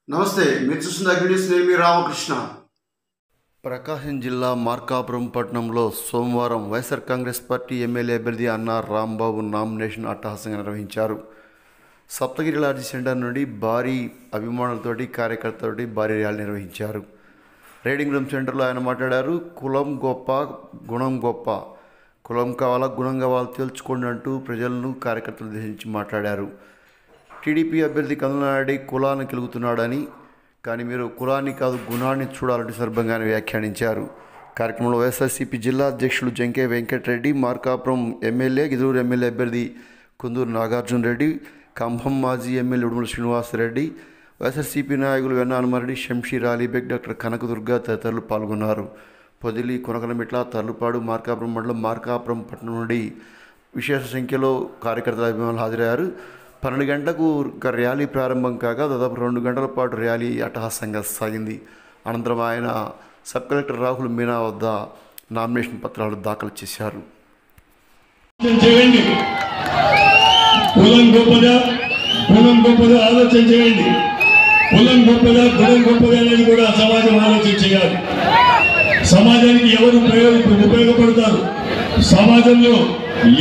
నమస్తే, మీరు చూస్తున్న అగ్నిస్. నేను మీ రామకృష్ణ. ప్రకాశం జిల్లా మార్కాపురం పట్టణంలో సోమవారం వైఎస్ఆర్ కాంగ్రెస్ పార్టీ ఎమ్మెల్యే అభ్యర్థి అన్నా రాంబాబు నామినేషన్ అట్టహాసంగా నిర్వహించారు. సప్తగిరి లాడ్జీ సెంటర్ నుండి భారీ అభిమానులతోటి కార్యకర్తలతోటి భారీ ర్యాలీ నిర్వహించారు. రీడింగ్ రూమ్ సెంటర్లో ఆయన మాట్లాడారు. కులం గొప్ప, గుణం గొప్ప, కులం కావాలా గుణం కావాలా తేల్చుకోండి అంటూ ప్రజలను కార్యకర్తలు ఉద్దేశించి మాట్లాడారు. టీడీపీ అభ్యర్థి కందులనాయుడు కులాన్ని కెలుగుతున్నాడని, కానీ మీరు కులాన్ని కాదు గుణాన్ని చూడాలంటూ సందర్భంగానే వ్యాఖ్యానించారు. కార్యక్రమంలో వైఎస్ఆర్సీపీ జిల్లా అధ్యక్షులు జంకే వెంకటరెడ్డి, మార్కాపురం ఎమ్మెల్యే గిదులూరు ఎమ్మెల్యే అభ్యర్థి కుందూరు నాగార్జున రెడ్డి, కంభం మాజీ ఎమ్మెల్యే ఉడుమల శ్రీనివాసరెడ్డి, వైఎస్ఆర్సీపీ నాయకులు వెన్న హనుమారెడ్డి, శంషీర్ అలీబెగ్, డాక్టర్ కనకదుర్గ తదితరులు పాల్గొన్నారు. పొదిలి, కొనకనమిట్ల, తర్లుపాడు, మార్కాపురం మండలం, మార్కాపురం పట్టణం నుండి విశేష సంఖ్యలో కార్యకర్తల అభిమానులు హాజరయ్యారు. 12 గంటలకు ర్యాలీ ప్రారంభం కాగా దాదాపు 2 గంటల పాటు ర్యాలీ అట్టహాసంగా సాగింది. అనంతరం ఆయన సబ్ కలెక్టర్ రాహుల్ మీనా వద్ద నామినేషన్ పత్రాలు దాఖలు చేశారు. ఆలోచన చేయండి. కులం గొప్పదా, గుణం గొప్పదా అనేది కూడా సమాజం ఆలోచన చేయాలి. సమాజానికి ఎవరు ఉపయోగపడతారు, సమాజంలో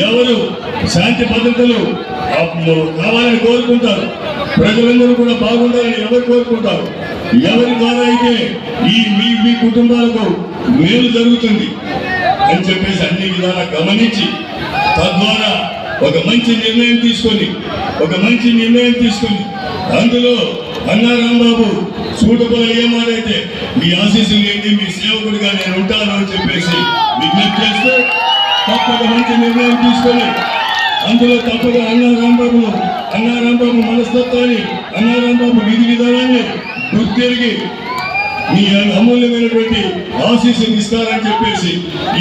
ఎవరు శాంతి భద్రతలు కావాలని కోరుకుంటారు, ప్రజలందరూ కూడా బాగుండాలని ఎవరు కోరుకుంటారు, ఎవరి ద్వారా అయితే ఈ మీ కుటుంబాలకు మేలు జరుగుతుంది అని చెప్పేసి అన్ని విధాలా గమనించి తద్వారా ఒక మంచి నిర్ణయం తీసుకొని అందులో అన్నా రాంబాబు సూటబుల్ అయ్యేమాడైతే మీ ఆశీస్సులు ఏంటి, మీ సేవకుడిగా నేను ఉంటాను అని చెప్పేసి విజ్ఞప్తి చేస్తూ తప్పక మంచి నిర్ణయం తీసుకొని అందులో తప్పగా అన్నా రాంబాబు మనస్తత్వాన్ని, అన్నా రాంబాబు విధి విధానాన్ని గుర్తిరిగి మీ అమూల్యమైనటువంటి ఆశీస్సులు ఇస్తారని చెప్పేసి,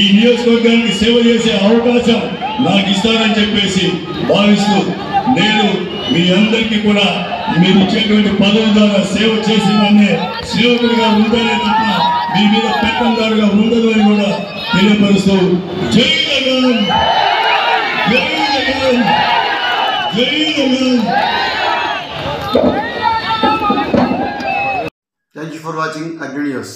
ఈ నియోజకవర్గానికి సేవ చేసే అవకాశం నాకు ఇస్తారని చెప్పేసి భావిస్తూ, నేను మీ అందరికీ కూడా మీరు ఇచ్చేటువంటి పదవి ద్వారా సేవ చేసిన సేవకుడిగా ఉంటానే తప్ప మీ మీద పెట్టందారుగా ఉండదు అని కూడా తెలియపరుస్తూ, జై జగన్, జై జగన్, జై Jagan. Thank you for watching అగ్ని న్యూస్.